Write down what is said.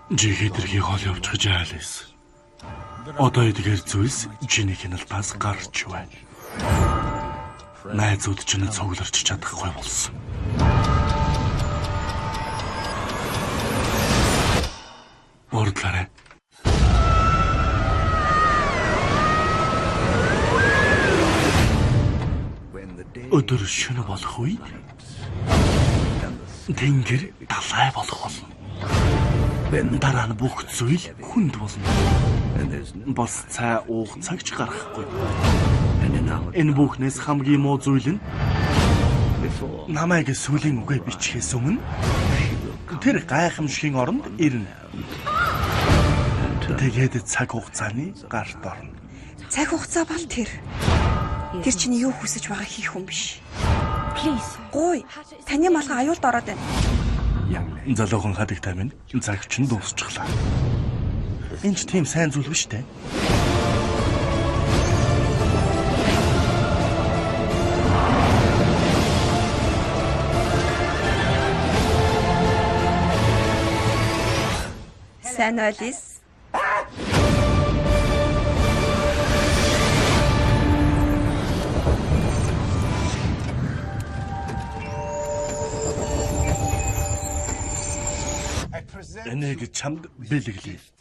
Жигэдэрхий хол явж гэж айлс. Одоо эдгээр зүйлс чиний хяналтаас гарч байна. Найзууд чинь цугларч чадахгүй болсон. Ордлаарай. Өдөр шөнө болох үед тэнгэр далай болох болно. Дараа нь бүх зүйл хүнд болно. Бас цай уух цагч гарахгүй. Энэ бүхнээс хамгийн муу зүйл нь намайг сүлийн үгээ бичхээс өмнө тэр гайхамшигын оронд ирнэ. Тэгээд цаг хугацааны гарт орно. Цаг хугацаа бол тэр чинь юу хүсэж байгааг хийх хүн биш. Гуй, таны малгай аюулд ороод байна. Залуухан хадагтай минь цаг чинь дуусчихлаа. Энд ч тийм сайн зүйл биш үү? Сайн ойлс. Энийг чамд бэлэглэе.